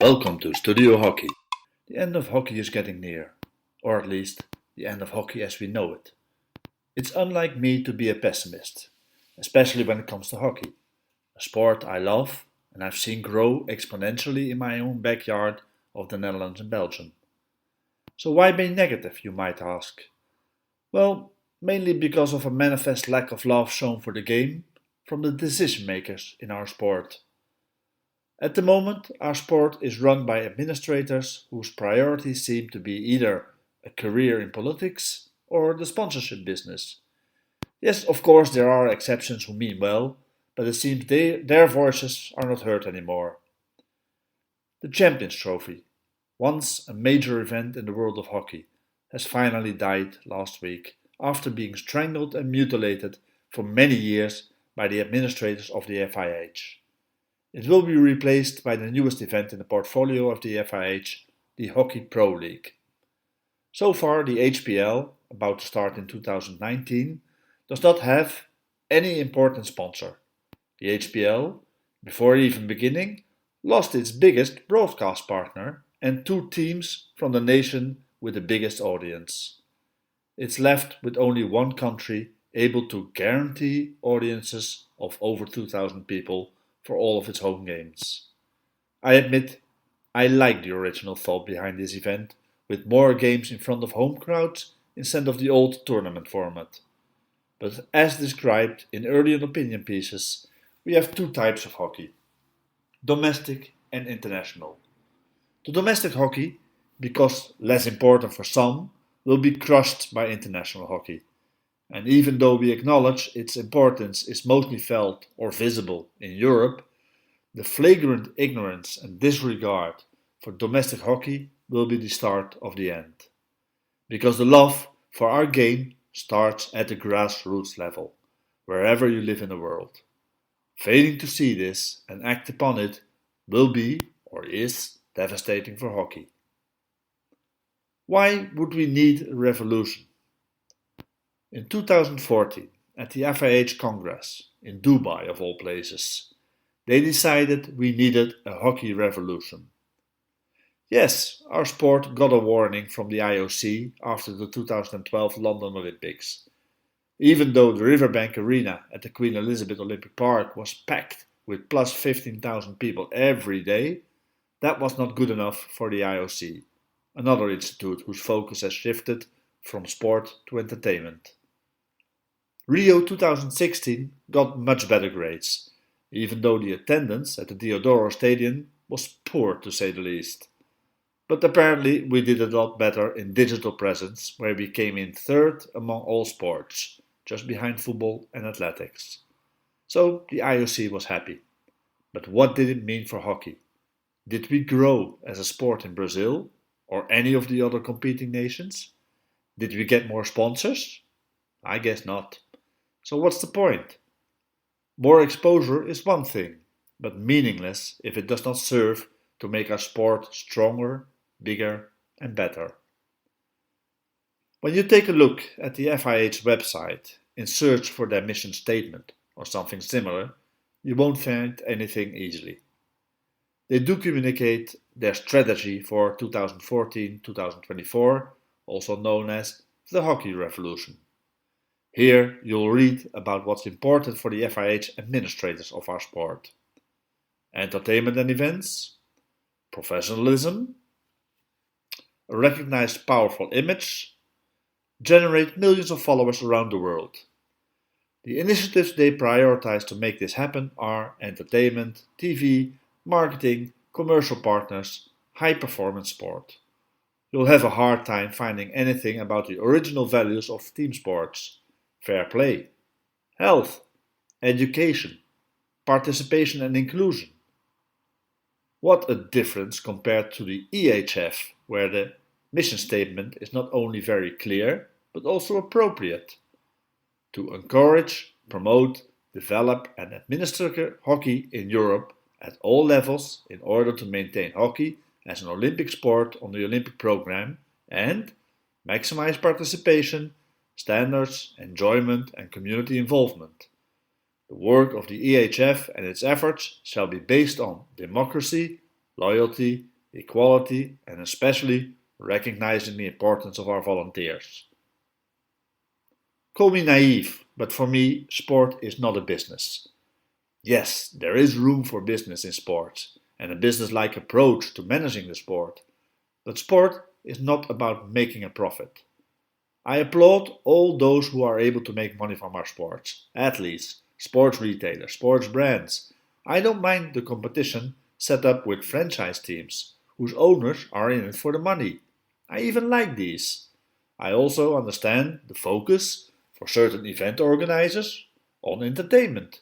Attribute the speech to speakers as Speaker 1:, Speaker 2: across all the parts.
Speaker 1: Welcome to Studio Hockey. The end of hockey is getting near, or at least the end of hockey as we know it. It's unlike me to be a pessimist, especially when it comes to hockey, a sport I love and I've seen grow exponentially in my own backyard of the Netherlands and Belgium. So why be negative, you might ask? Well, mainly because of a manifest lack of love shown for the game from the decision makers in our sport. At the moment, our sport is run by administrators whose priorities seem to be either a career in politics or the sponsorship business. Yes, of course, there are exceptions who mean well, but it seems their voices are not heard anymore. The Champions Trophy, once a major event in the world of hockey, has finally died last week after being strangled and mutilated for many years by the administrators of the FIH. It will be replaced by the newest event in the portfolio of the FIH, the Hockey Pro League. So far, the HPL, about to start in 2019, does not have any important sponsor. The HPL, before even beginning, lost its biggest broadcast partner and two teams from the nation with the biggest audience. It's left with only one country able to guarantee audiences of over 2,000 people for all of its home games. I admit, I like the original thought behind this event, with more games in front of home crowds instead of the old tournament format. But as described in earlier opinion pieces, we have two types of hockey: domestic and international. The domestic hockey, because less important for some, will be crushed by international hockey. And even though we acknowledge its importance is mostly felt or visible in Europe, the flagrant ignorance and disregard for domestic hockey will be the start of the end. Because the love for our game starts at the grassroots level, wherever you live in the world. Failing to see this and act upon it will be, or is, devastating for hockey. Why would we need a revolution? In 2014, at the FIH Congress, in Dubai of all places, they decided we needed a hockey revolution. Yes, our sport got a warning from the IOC after the 2012 London Olympics. Even though the Riverbank Arena at the Queen Elizabeth Olympic Park was packed with plus 15,000 people every day, that was not good enough for the IOC, another institute whose focus has shifted from sport to entertainment. Rio 2016 got much better grades, even though the attendance at the Diodoro Stadium was poor to say the least. But apparently we did a lot better in digital presence, where we came in third among all sports, just behind football and athletics. So the IOC was happy. But what did it mean for hockey? Did we grow as a sport in Brazil or any of the other competing nations? Did we get more sponsors? I guess not. So what's the point? More exposure is one thing, but meaningless if it does not serve to make our sport stronger, bigger and better. When you take a look at the FIH website and search for their mission statement or something similar, you won't find anything easily. They do communicate their strategy for 2014-2024, also known as the Hockey Revolution. Here you'll read about what's important for the FIH administrators of our sport. Entertainment and events, professionalism, a recognized powerful image, generate millions of followers around the world. The initiatives they prioritize to make this happen are entertainment, TV, marketing, commercial partners, high-performance sport. You'll have a hard time finding anything about the original values of team sports: fair play, health, education, participation and inclusion. What a difference compared to the EHF, where the mission statement is not only very clear, but also appropriate. To encourage, promote, develop and administer hockey in Europe at all levels in order to maintain hockey as an Olympic sport on the Olympic program and maximize participation, standards, enjoyment and community involvement. The work of the EHF and its efforts shall be based on democracy, loyalty, equality, and especially recognizing the importance of our volunteers. Call me naive, but for me, sport is not a business. Yes, there is room for business in sports and a business-like approach to managing the sport, but sport is not about making a profit. I applaud all those who are able to make money from our sports, athletes, sports retailers, sports brands. I don't mind the competition set up with franchise teams, whose owners are in it for the money. I even like these. I also understand the focus for certain event organizers on entertainment,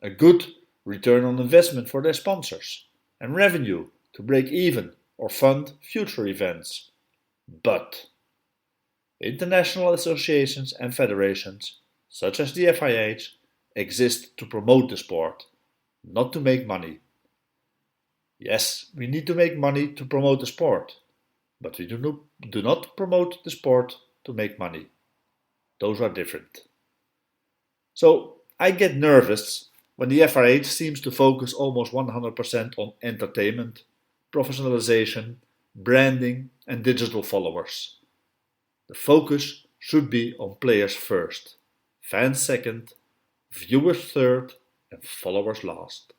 Speaker 1: a good return on investment for their sponsors, and revenue to break even or fund future events. But international associations and federations, such as the FIH, exist to promote the sport, not to make money. Yes, we need to make money to promote the sport, but we do not promote the sport to make money. Those are different. So I get nervous when the FIH seems to focus almost 100% on entertainment, professionalization, branding, and digital followers. The focus should be on players first, fans second, viewers third, and followers last.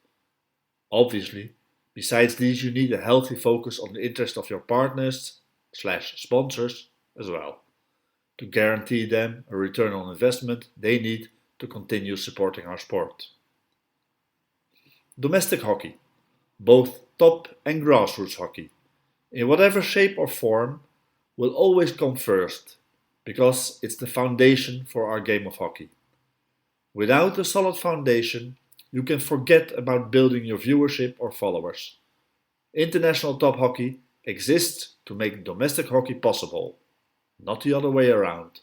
Speaker 1: Obviously, besides these, you need a healthy focus on the interest of your partners/sponsors as well, to guarantee them a return on investment they need to continue supporting our sport. Domestic hockey, both top and grassroots hockey, in whatever shape or form, will always come first, because it's the foundation for our game of hockey. Without a solid foundation, you can forget about building your viewership or followers. International top hockey exists to make domestic hockey possible, not the other way around.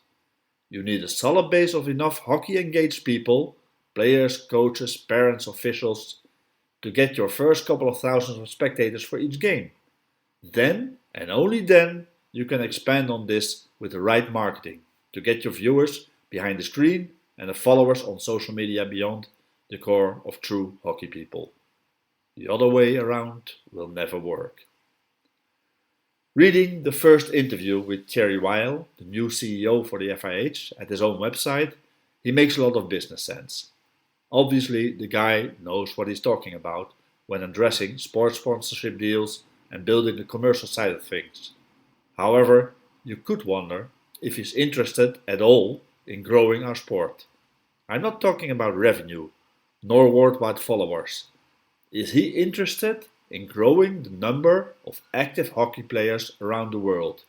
Speaker 1: You need a solid base of enough hockey-engaged people, players, coaches, parents, officials, to get your first couple of thousands of spectators for each game. Then, and only then, you can expand on this with the right marketing to get your viewers behind the screen and the followers on social media beyond the core of true hockey people. The other way around will never work. Reading the first interview with Thierry Weil, the new CEO for the FIH, at his own website, he makes a lot of business sense. Obviously, the guy knows what he's talking about when addressing sports sponsorship deals and building the commercial side of things. However, you could wonder if he's interested at all in growing our sport. I'm not talking about revenue, nor worldwide followers. Is he interested in growing the number of active hockey players around the world?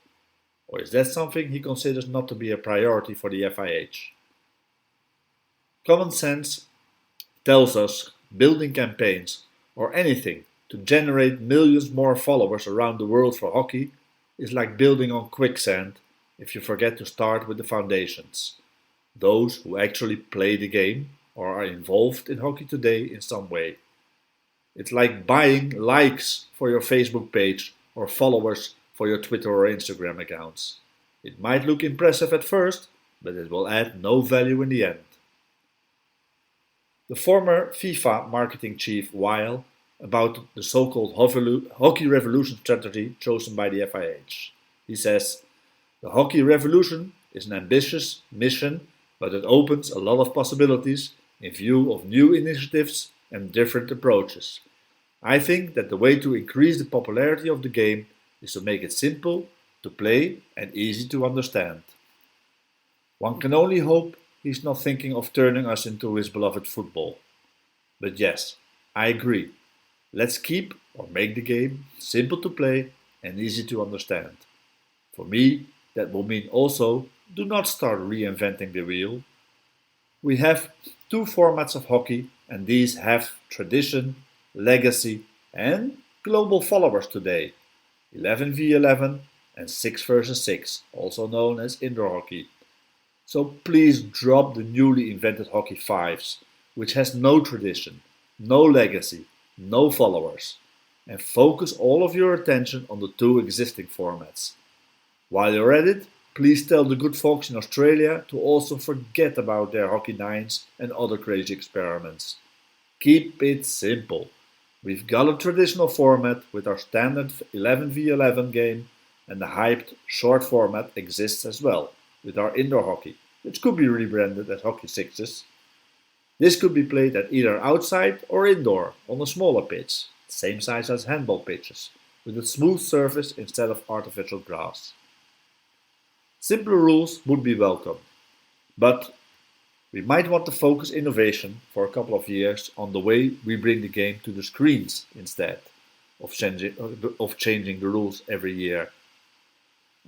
Speaker 1: Or is that something he considers not to be a priority for the FIH? Common sense tells us building campaigns or anything to generate millions more followers around the world for hockey is like building on quicksand if you forget to start with the foundations. Those who actually play the game or are involved in hockey today in some way. It's like buying likes for your Facebook page or followers for your Twitter or Instagram accounts. It might look impressive at first, but it will add no value in the end. The former FIFA marketing chief Weil about the so-called hockey revolution strategy chosen by the FIH. He says, "The hockey revolution is an ambitious mission, but it opens a lot of possibilities in view of new initiatives and different approaches. I think that the way to increase the popularity of the game is to make it simple to play and easy to understand." One can only hope he's not thinking of turning us into his beloved football. But yes, I agree. Let's keep or make the game simple to play and easy to understand. For me, that will mean also do not start reinventing the wheel. We have two formats of hockey, and these have tradition, legacy, and global followers today: 11v11 and 6 versus 6, also known as indoor hockey. So please drop the newly invented hockey fives, which has no tradition, no legacy, no followers, and focus all of your attention on the two existing formats. While you're at it, please tell the good folks in Australia to also forget about their hockey nines and other crazy experiments. Keep it simple. We've got a traditional format with our standard 11v11 game, and the hyped short format exists as well, with our indoor hockey, which could be rebranded as Hockey Sixes. This could be played at either outside or indoor on a smaller pitch, same size as handball pitches, with a smooth surface instead of artificial grass. Simpler rules would be welcome, but we might want to focus innovation for a couple of years on the way we bring the game to the screens instead of changing the rules every year.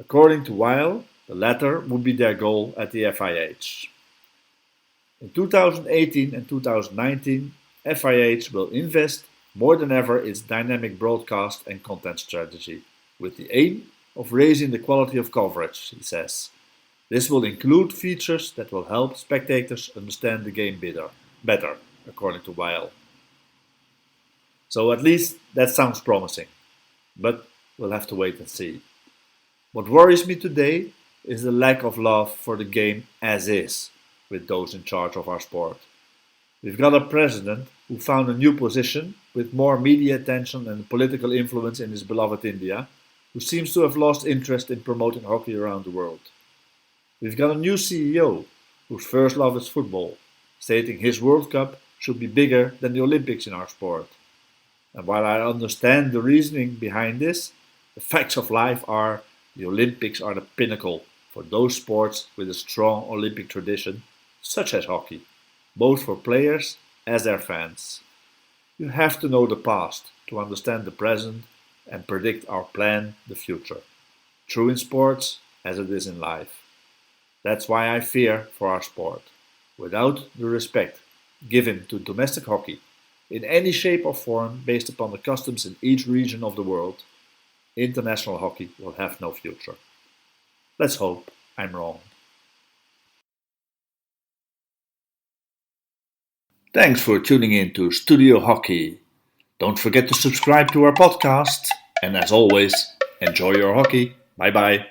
Speaker 1: According to Weil, the latter would be their goal at the FIH. In 2018 and 2019, FIH will invest more than ever its dynamic broadcast and content strategy, with the aim of raising the quality of coverage, he says. This will include features that will help spectators understand the game better, according to Weil. So at least that sounds promising, but we'll have to wait and see. What worries me today is the lack of love for the game as is with those in charge of our sport. We've got a president who found a new position with more media attention and political influence in his beloved India, who seems to have lost interest in promoting hockey around the world. We've got a new CEO whose first love is football, stating his World Cup should be bigger than the Olympics in our sport. And while I understand the reasoning behind this, the facts of life are the Olympics are the pinnacle for those sports with a strong Olympic tradition, such as hockey, both for players as their fans. You have to know the past to understand the present and predict or plan the future. True in sports as it is in life. That's why I fear for our sport. Without the respect given to domestic hockey, in any shape or form based upon the customs in each region of the world, international hockey will have no future. Let's hope I'm wrong. Thanks for tuning in to Studio Hockey. Don't forget to subscribe to our podcast, and as always, enjoy your hockey. Bye bye.